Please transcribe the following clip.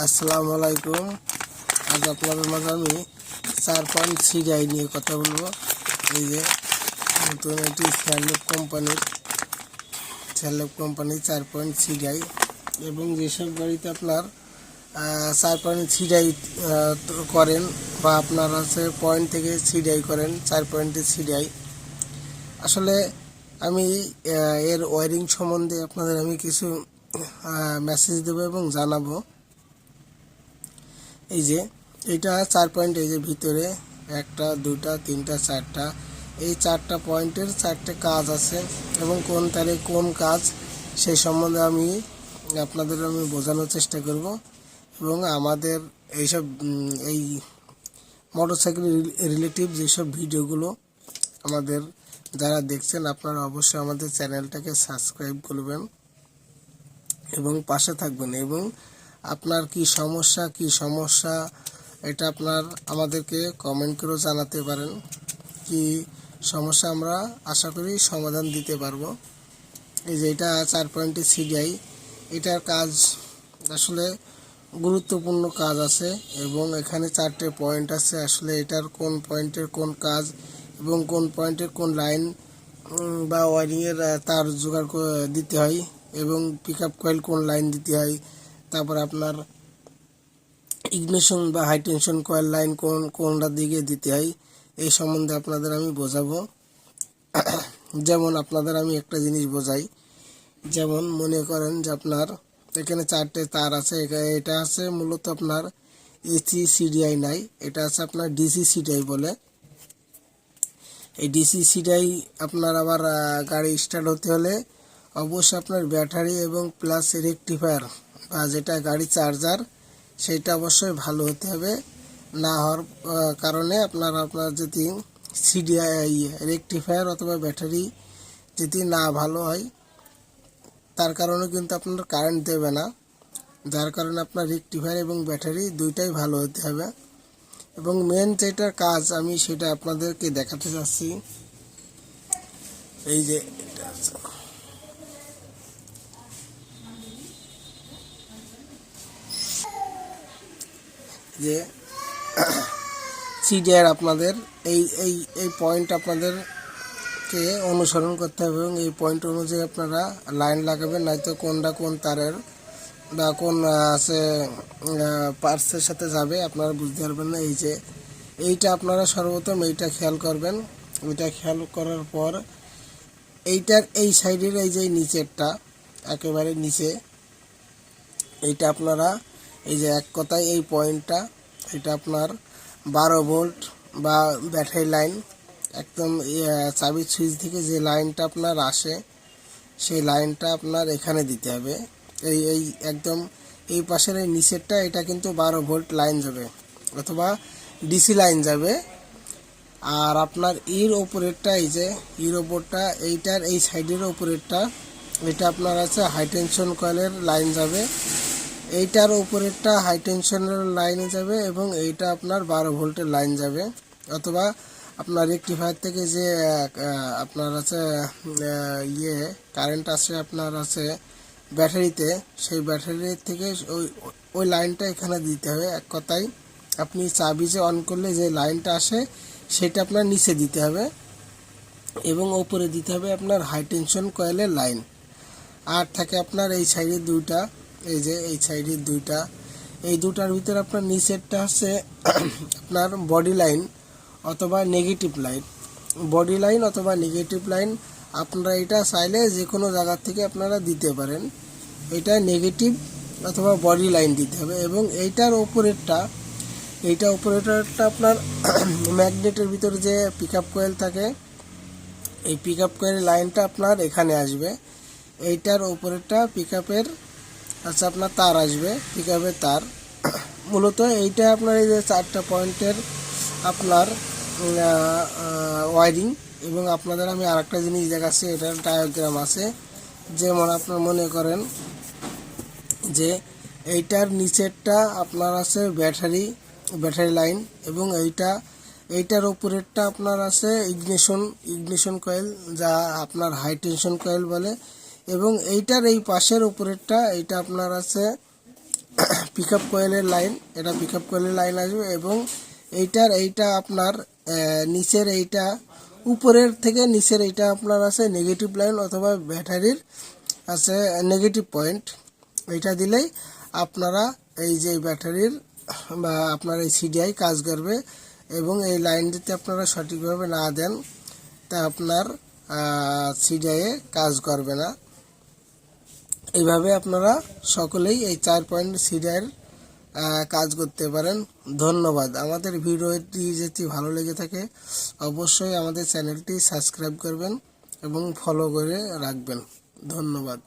আসসালামু আলাইকুম। আজ আপনাদের মাঝে আমি 4.3 সিরিয়াই নিয়ে কথা বলবো। এই যে নতুন এটি স্যারলুক কোম্পানি 4.3 সিরিয়াই, এবং যেসব গাড়িতে আপনার 4.3 সিরিয়াই করেন বা আপনার আছে পয়েন্ট থেকে সিরিয়াই করেন 4.2 সিরিয়াই, আসলে আমি এর ওয়ারিং সম্বন্ধে আপনাদের আমি কিছু মেসেজ দেবো এবং জানাবো। এই যে এটা 4 পয়েন্ট, এই যে ভিতরে 1টা 2টা 3টা 4টা, এই 4টা পয়েন্টের 4টে কাজ আছে এবং কোন তারে কোন কাজ সেই সম্বন্ধে আমি আপনাদের বোঝানোর চেষ্টা করব। এবং আমাদের এইসব এই মোটরসাইকেল রিলেটিভ যেসব ভিডিওগুলো আমাদের যারা দেখছেন, আপনারা অবশ্যই আমাদের চ্যানেলটাকে সাবস্ক্রাইব করবেন এবং পাশে থাকবেন। এবং আপনার কি সমস্যা এটা আপনার আমাদেরকে কমেন্ট করেও জানাতে পারেন। কি সমস্যা আমরা আশা করি সমাধান দিতে পারবো। এই যে এটা 4 পয়েন্টের সিডিআই, এটার কাজ আসলে গুরুত্বপূর্ণ কাজ আছে এবং এখানে 4টে পয়েন্ট আছে। আসলে এটার কোন পয়েন্টের কোন কাজ এবং কোন পয়েন্টের কোন লাইন বা ওয়ারিংয়ের তার জোগাড় দিতে হয় এবং পিক আপ কয়েল কোন লাইন দিতে হয়, তারপর আপনার ইগনিশন বা হাই টেনশন কয়েল লাইন কোনটার দিকে দিতে হয়, এই সম্বন্ধে আপনাদের আমি বোঝাবো। যেমন আপনাদের আমি একটা জিনিস বোঝাই, যেমন মনে করেন যে আপনার এখানে 4টে তার আছে। এটা আছে মূলত আপনার এসি সিডিআই নাই, এটা আছে আপনার ডিসি সিডিআই বলে। এই ডিসি সিডিআই আপনার আবার গাড়ি স্টার্ট হতে হলে অবশ্যই আপনার ব্যাটারি এবং প্লাস রেকটিফায়ার বা যেটা গাড়ি চার্জার সেটা অবশ্যই ভালো হতে হবে। না হওয়ার কারণে আপনার যদি সিডিআই রেকটিফায়ার অথবা ব্যাটারি যদি না ভালো হয়, তার কারণে কিন্তু আপনার কারেন্ট দেবে না। যার কারণে আপনার রেকটিফায়ার এবং ব্যাটারি দুইটাই ভালো হতে হবে। এবং মেন যেটার কাজ আমি সেটা আপনাদেরকে দেখাতে চাচ্ছি। এই যে এটা আছে, যে সিডিআর আপনাদের এই এই এই পয়েন্ট আপনাদেরকে অনুসরণ করতে হবে এবং এই পয়েন্ট অনুযায়ী আপনারা লাইন লাগাবেন, নয়তো কোনটা কোন তারের বা কোন আছে পার্টসের সাথে যাবে আপনারা বুঝতে পারবেন না। এই যে এইটা আপনারা সর্বপ্রথম এইটা খেয়াল করবেন। ওইটা খেয়াল করার পর এইটার এই সাইডের এই যে নিচেরটা একেবারে নিচে, এইটা আপনারা এই যে এক কথায় এই পয়েন্টটা, এটা আপনার 12 ভোল্ট বা ব্যাটারি লাইন, একদম চাবি সুইচ থেকে যে লাইনটা আপনার আসে সেই লাইনটা আপনার এখানে দিতে হবে। এই এই একদম এই পাশের এই নিচেরটা, এটা কিন্তু 12 ভোল্ট লাইন যাবে অথবা ডিসি লাইন যাবে। আর আপনার এর ওপরেরটা, এই যে এর ওপরটা, এইটার এই সাইডের ওপরেরটা, এটা আপনার আছে হাই টেনশন কয়েলের লাইন যাবে। এইটার উপরেরটা হাই টেনশনের লাইনে যাবে এবং এইটা আপনার 12 ভোল্টের লাইন যাবে। অথবা আপনার রেকটিফায়ার থেকে যে আপনার আছে কারেন্ট আসে আপনার আছে ব্যাটারিতে, সেই ব্যাটারি থেকে ওই লাইনটা এখানে দিতে হবে। এক কথায় আপনি চাবি যে অন করলে যে লাইনটা আসে সেটা আপনার নিচে দিতে হবে এবং ওপরে দিতে হবে আপনার হাই টেনশন কয়েলের লাইন। আর থাকে আপনার এই সাইডে দুইটা, এই যে এই সাইডের দুইটা, এই দুটার ভিতরে আপনার নিচেরটা হচ্ছে আপনার বডি লাইন অথবা নেগেটিভ লাইন। বডি লাইন অথবা নেগেটিভ লাইন আপনারা এটা চাইলে যে কোনো জায়গা থেকে আপনারা দিতে পারেন। এটা নেগেটিভ অথবা বডি লাইন দিতে হবে। এবং এইটার ওপরেরটা, এইটা ওপরেরটা আপনার ম্যাগনেটের ভিতরে যে পিক আপ কয়েল থাকে, এই পিক আপ কয়েলের লাইনটা আপনার এখানে আসবে। এইটার ওপরেরটা পিক আপের আচ্ছা আপনার তার আসবে, পিক আপের তার। মূলত এইটা আপনার এই যে 4টা পয়েন্টের আপনার ওয়ারিং। এবং আপনাদের আমি আরেকটা জিনিস দেখাচ্ছি, এটার ডায়াগ্রাম আছে। যেমন আপনার মনে করেন যে এইটার নিচেরটা আপনার আছে ব্যাটারি লাইন এবং এইটার উপরেরটা আপনার আছে ইগনিশন কয়েল, যা আপনার হাই টেনশন কয়েল বলে। এবং এইটার এই পাশের উপরেরটা, এইটা আপনার আছে পিক আপ কয়েলের লাইন, এটা পিক আপ কয়েলের লাইন আসবে এবং এইটা আপনার নিচের এইটা উপরের থেকে নিচের এইটা আপনার আছে নেগেটিভ লাইন অথবা ব্যাটারির আছে নেগেটিভ পয়েন্ট। এইটা দিলেই আপনারা এই যে ব্যাটারির বা আপনার এই সিডিআই কাজ করবে। এবং এই লাইন যদি আপনারা সঠিকভাবে না দেন তা আপনার সিডিআইয়ে কাজ করবে না। এইভাবে আপনারা সকলেই এই 4 পয়েন্ট সিডিআইয়ের কাজ করতে পারেন। ধন্যবাদ। আমাদের ভিডিওটি যদি ভালো লেগে থাকে অবশ্যই আমাদের চ্যানেলটি সাবস্ক্রাইব করবেন এবং ফলো করে রাখবেন। ধন্যবাদ।